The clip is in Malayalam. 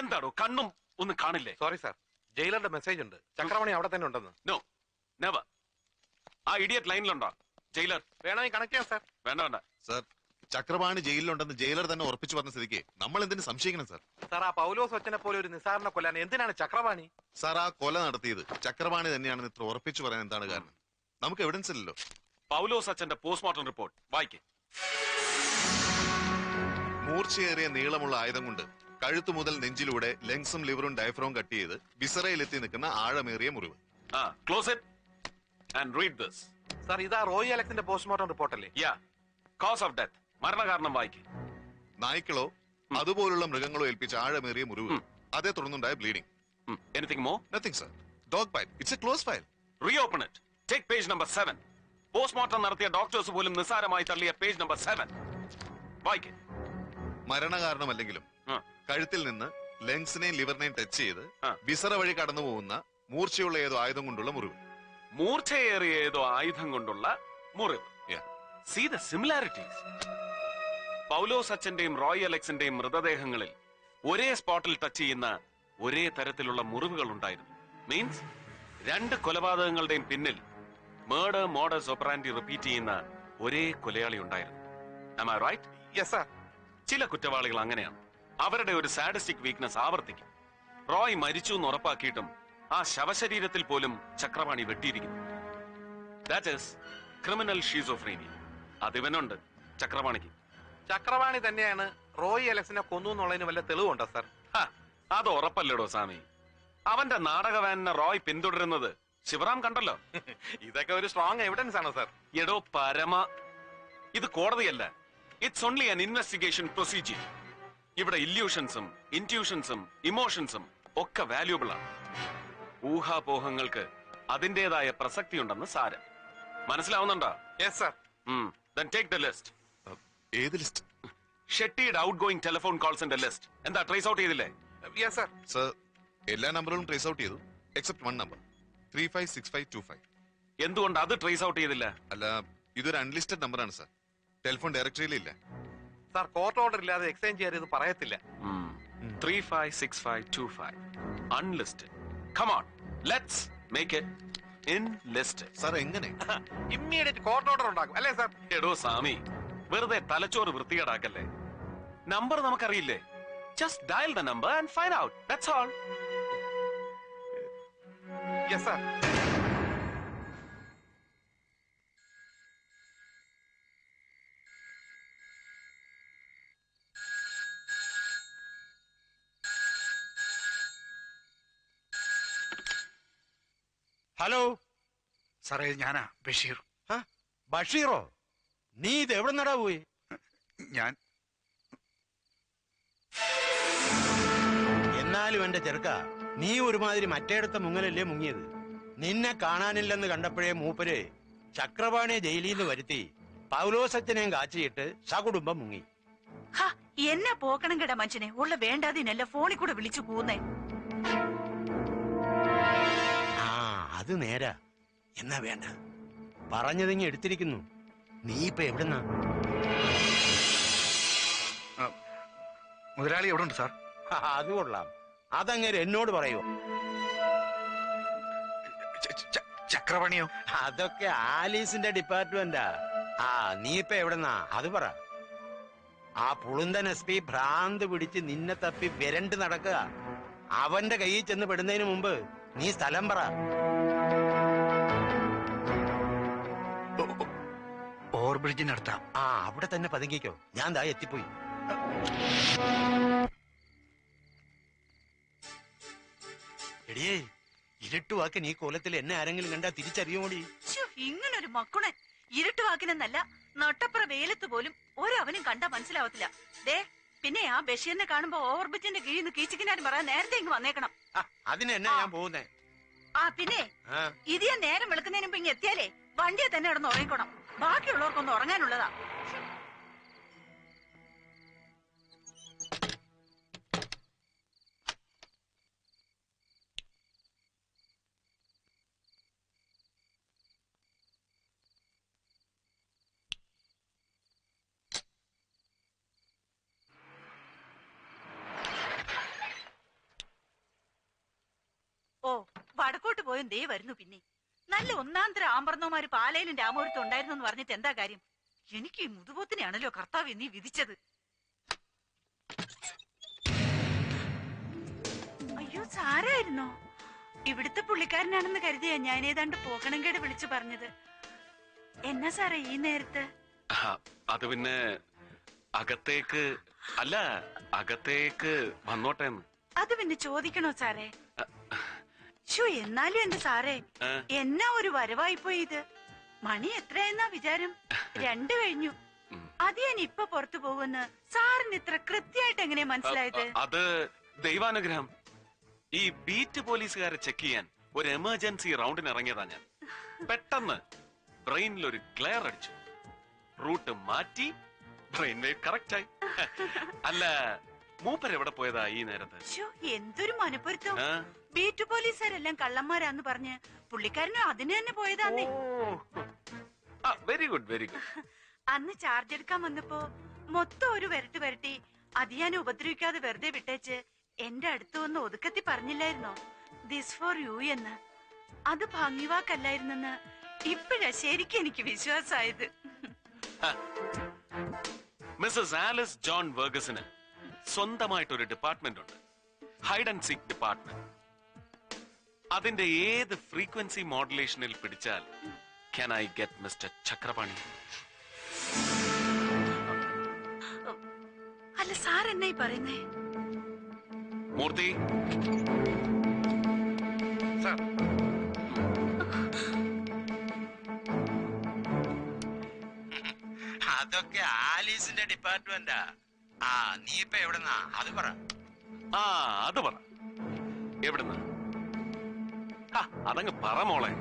എന്താടോ കണ്ണും ഒന്നും കാണില്ലേ? സോറി സാർ, ജയിലറുടെ മെസ്സേജ് ഉണ്ട്, ചക്രമണി അവിടെ തന്നെ ഉണ്ടെന്ന്. No never. ആ ഇഡിയറ്റ് ലൈനിലുണ്ടോ ജയിലർ? വേണമെങ്കിൽ കണക്ട് ചെയ്യാം സാർ. വേണ്ട വേണ്ട സാർ, ചക്രപാണി ജയിലിലുണ്ടെന്ന് ജയിലർ തന്നെ ഉറപ്പിച്ചു പറഞ്ഞ സ്ഥിതിക്ക് നമ്മൾ എന്തിനു സംശയിക്കണം സാർ? സാർ, ആ പൗലോസ് ഒച്ചനെ പോലെ ഒരു നിസാറിനെ കൊല്ലാൻ എന്തിനാണ് ചക്രപാണി? സാർ, ആ കൊല നടത്തിയത് ചക്രപാണി തന്നെയാണെന്ന് ഇത്ര ഉറപ്പിച്ചു പറയാൻ എന്താണ് കാരണം? നമുക്ക് എവിഡൻസ് ഇല്ലല്ലോ. പൗലോസ് അച്ഛന്റെ പോസ്റ്റ്മോർട്ടം റിപ്പോർട്ട് വായിക്കേ. മൂർച്ചയേറിയ നീളമുള്ള ആയുധം കൊണ്ട് കഴുത്തു മുതൽ നെഞ്ചിലൂടെ ലങ്സും ലിവറും ഡയഫ്രോം കട്ട് ചെയ്ത് വിസറയിലെത്തി നിൽക്കുന്ന ആഴമേറിയ മുറിവ്. Close it and read this. Sir, ഇതാ റോയി അലക്സിന്റെ പോസ്റ്റ്മോർട്ടം റിപ്പോർട്ട് അല്ലേ? യാ. കോസ് ഓഫ് ഡെത്ത്, മരണകാരണം വായിക്കേ. നായ്ക്കളോ അതുപോലുള്ള മൃഗങ്ങളോ ഏൽപ്പിച്ച ആഴമേറിയ മുറിവ്, അതേ തുടർന്നുണ്ടായ bleeding. Anything more? Nothing sir. Dog bite. It's a close file. Reopen it. Take page number 7. Postmortem നടത്തിയ ഡോക്ടേഴ്സ് പോലും നിസ്സാരമായി തള്ളിയ പേജ് നമ്പർ 7 വായിക്കേ. മരണകാരണമല്ലെങ്കിലും കഴുത്തിൽ നിന്ന് ലങ്സിനെയും ലിവറിനെയും ടച്ച് ചെയ്ത് വിസറ വഴി കടന്നു പോകുന്ന മൂർച്ചയുള്ള ഏതോ ആയുധം കൊണ്ടുള്ള മുറിവ്. മൂർച്ചയേറിയ ഏതോ ആയുധം കൊണ്ടുള്ള മുറിവ്. See the similarities. പൗലോസ് അച്ഛന്റെയും റോയ് അലക്സിന്റെയും മൃതദേഹങ്ങളിൽ ഒരേ സ്പോട്ടിൽ ടച്ച് ചെയ്യുന്ന ഒരേ തരത്തിലുള്ള മുറിവുകൾ ഉണ്ടായിരുന്നു. മീൻസ് രണ്ട് കൊലപാതകങ്ങളുടെയും പിന്നിൽ മേർഡർ മോഡസ് ഓപ്പറാൻഡി റിപ്പീറ്റ് ചെയ്യുന്ന ഒരേ കൊലയാളി ഉണ്ടായിരുന്നു. Am I right? Yes sir. ചില കുറ്റവാളികൾ അങ്ങനെയാണ്. അവരുടെ ഒരു സാഡിസ്റ്റിക് വീക്ക്നെസ് ആവർത്തിക്കും. റോയ് മരിച്ചു എന്ന് ഉറപ്പാക്കിയിട്ടും ആ ശവശരീരത്തിൽ പോലും Chakrapani വെട്ടിയിരിക്കുന്നു. That is criminal schizophrenia. അതിവനുണ്ട് ചക്രപാണിക്ക്. Chakrapani തന്നെയാണ് റോയി അലക്സിനെ കൊന്നു എന്നുള്ളതിന് വല്ല തെളിവുണ്ടോ സാർ? അത് ഉറപ്പല്ലടോ സ്വാമി. അവന്റെ നാടക വാനിനെ റോയ് പിന്തുടരുന്നത് ശിവറാം കണ്ടല്ലോ. ഇതൊക്കെ ഒരു സ്ട്രോങ് എവിഡൻസ് ആണ് സാർ. എടോ പരമ, ഇത് കോടതിയല്ല. It's only an investigation procedure. ഇവിടെ ഇല്യൂഷൻസും ഇൻറ്റ്യൂഷൻസും ഇമോഷൻസും ഒക്കെ വാല്യൂബിൾ ആണ്. ഊഹാപോഹങ്ങൾക്ക് അതിന്റേതായ പ്രസക്തിയുണ്ടെന്ന് സാരം. മനസ്സിലാവുന്നുണ്ടോ? Yes sir. Then take the list. ഏത് ലിസ്റ്റ്? ഷെട്ടിയുടെ ഔട്ട് ഗോയിങ് ടെലിഫോൺ കോൾസിന്റെ ലിസ്റ്റ്. എന്താ ട്രേസ് ഔട്ട് ചെയ്തില്ലേ? Yes sir. സർ, എല്ലാ നമ്പറുകളും ട്രേസ് ഔട്ട് ചെയ്തു എക്സെപ്റ്റ് വൺ നമ്പർ, 356525. എന്തുകൊണ്ട് അത് ട്രേസ് ഔട്ട് ചെയ്തില്ല? അല്ല, ഇതൊരു അൺലിസ്റ്റഡ് നമ്പറാണ് സർ. ടെലിഫോൺ ഡയറക്ടറിയിലില്ല. സാർ, കോർട്ട് ഓർഡർ ഇല്ലാതെ എക്സ്ചേഞ്ച് ചെയ്ത് പറയത്തില്ല. 356525 unlisted. Come on, let's make it enlisted. Sir, എങ്ങനെ? ഇമ്മീഡിയറ്റ് കോർട്ട് ഓർഡർ ഉണ്ടാക്കും അല്ലേ സാർ? എടോ സ്വാമി, വെറുതെ തലച്ചോറ് വൃത്തികേടാക്കല്ലേ. നമ്പർ നമുക്കറിയില്ലേ? Just dial the number and find out. That's all. Yes sir. Hello സാറേ, ഞാനാ ബഷീർ. ബഷീറോ? നീ ഇത് എവിടെ നടാ പോയി? ഞാൻ എന്നാലും എന്റെ ചെറുക്ക, നീ ഒരുമാതിരി മറ്റേടത്തെ മുങ്ങലല്ലേ മുങ്ങിയത്. നിന്നെ കാണാനില്ലെന്ന് കണ്ടപ്പോഴേ മൂപ്പര് ചക്രപാണിയെ ജയിലിൽ നിന്ന് വരുത്തി പൗലോസച്ചനെയും കാച്ചിയിട്ട് സകുടുംബം മുങ്ങി. എന്നെ പോക്കണം കേടാ മനുഷ്യനെ. ഉള്ള വേണ്ടാതിനല്ല ഫോണിൽ കൂടെ വിളിച്ചു കൂന്നേ. ആ, അത് നേരാ. എന്നാ വേണ്ട, പറഞ്ഞതിങ്ങി എടുത്തിരിക്കുന്നു. നീ ഇപ്പൊ എവിടുന്നാ? മുതലാളി എവിടെ ഉണ്ട് സാർ? അത് കൊള്ളാം. അതങ്ങനെ എന്നോട് പറയോ? ചക്രപാണിയോ? അതൊക്കെ ആലീസിന്റെ ഡിപ്പാർട്ട്മെന്റാ. ആ, നീ ഇപ്പൊ എവിടെന്നാ അത് പറ. ആ പുളുന്തൻ SP ഭ്രാന്ത് പിടിച്ച് നിന്നെ തപ്പി വിരണ്ട് നടക്കുക. അവന്റെ കയ്യിൽ ചെന്ന് പെടുന്നതിന് മുമ്പ് നീ സ്ഥലം പറ. ഓവർബ്രിഡ്ജിനടുത്താ. ആ, അവിടെ തന്നെ പതുങ്ങിക്കോ. ഞാൻ ദാ എത്തിപ്പോയി. എടിയേ, ഇരുട്ടുവാക്ക് നീ കോലത്തിൽ എന്നെ ആരെങ്കിലും കണ്ടാ തിരിച്ചറിയോടി? ഇങ്ങനൊരു മക്കുണൻ. ഇരുട്ടുവാക്കിനെന്നല്ല, നട്ടപ്പുറ വെയിലത്ത് പോലും ഒരവനും കണ്ടാ മനസ്സിലാവത്തില്ല. ദേ, പിന്നെ ആ ബഷീറിനെ കാണുമ്പോ ഓവർബ്രിഡ്ജിന്റെ കീഴിൽ നിന്ന് കീച്ചിക്കിനാരും പറയാൻ നേരത്തെ ഇങ്ങ് വന്നേക്കണം. അതിനെന്നെ ഞാൻ പോകുന്നേ. പിന്നെ ഇത് ഞാൻ നേരം വെളുക്കുന്നതിന് മുമ്പ് ഇങ്ങ് എത്തിയാലേ വണ്ടിയെ തന്നെ കിടന്ന് ഉറങ്ങിക്കണം. ബാക്കിയുള്ളവർക്കൊന്നും ഉറങ്ങാനുള്ളതാ. പോയും ദേ വരുന്നു പിന്നെ. നല്ല ഒന്നാന്തര ആമ്പർന്നോമാര് പാലയിലും രാമപുരത്തും ഉണ്ടായിരുന്നു എന്ന് പറഞ്ഞിട്ട് എന്താ കാര്യം? എനിക്ക് ഈ മുതുപോത്തിനെയാണല്ലോ കർത്താവ് നീ വിധിച്ചത്. അയ്യോ സാരായിരുന്നോ? ഇവിടുത്തെ പുള്ളിക്കാരനാണെന്ന് കരുതിയാ ഞാൻ ഏതാണ്ട് പോകണങ്കേട് വിളിച്ചു പറഞ്ഞത്. എന്നാ സാറേ ഈ നേരത്ത്? അത് പിന്നെ അകത്തേക്ക് അല്ല, അകത്തേക്ക് വന്നോട്ടേന്ന്. അത് പിന്നെ ചോദിക്കണോ സാറേ? ഷോ എന്നാലും എന്റെ സാറേ, എന്നാ ഒരു വരവായിപ്പോയി ഇത്. മണി എത്രയെന്നാ വിചാരം? 2 കഴിഞ്ഞു. അത് ഞാൻ ഇപ്പൊ പുറത്തു പോകുമെന്ന് സാറിന് ഇത്ര കൃത്യമായിട്ട് എങ്ങനെയാ മനസ്സിലായത്? അത് ദൈവാനുഗ്രഹം. ഈ ബീറ്റ് പോലീസുകാരെ ചെക്ക് ചെയ്യാൻ ഒരു എമർജൻസി റൗണ്ടിന് ഇറങ്ങിയതാ ഞാൻ. പെട്ടെന്ന് ബ്രെയിനിൽ ഒരു ഗ്ലെയർ അടിച്ചു. റൂട്ട് മാറ്റി ബ്രെയിൻ വേവ് കറക്റ്റ് ആയി. അല്ല, മൂപ്പര് എവിടെ പോയതാ ഈ നേരത്ത്? എന്തൊരു മനപ്പൊരുത്തം. ബീറ്റ് പോലീസുകാരെല്ലാം കള്ളന്മാരാന്ന് പറഞ്ഞ് പുള്ളിക്കാരനും അതിന് തന്നെ പോയതാന്നേ. Very good, very good. അന്ന് ചാർജ് എടുക്കാൻ വന്നപ്പോ മൊത്തം ഒരു വരട്ടി അത് ഞാൻ ഉപദ്രവിക്കാതെ വെറുതെ വിട്ടേച്ച് എന്റെ അടുത്ത് വന്ന് ഒതുക്കത്തി പറഞ്ഞില്ലായിരുന്നോ ദിസ് ഫോർ യു എന്ന്? അത് ഭംഗിവാക്കല്ലായിരുന്നെന്ന് ഇപ്പഴാ ശരിക്കും എനിക്ക് വിശ്വാസമായത്. മിസ്സസ് ആലിസ് ജോൺ വെർഗസിന് സ്വന്തമായിട്ടൊരു ഡിപ്പാർട്ട്മെന്റ് ഉണ്ട്, ഹൈഡ് ആൻഡ് സീക്ക് ഡിപ്പാർട്ട്മെന്റ്. അതിന്റെ ഏത് ഫ്രീക്വൻസി മോഡുലേഷനിൽ പിടിച്ചാൽ can I get Mr. Chakrapani? അല്ല സാർ എന്നായി പറയുന്നേ? മൂർത്തി സാർ, അതൊക്കെ ആലീസിന്റെ ഡിപ്പാർട്ട്മെന്റാ. നീ ഇപ്പൊ എവിടെന്നാ അത് പറ. അത് പറ, എവിടുന്ന്? അതങ്ങ് പറ മോളെ.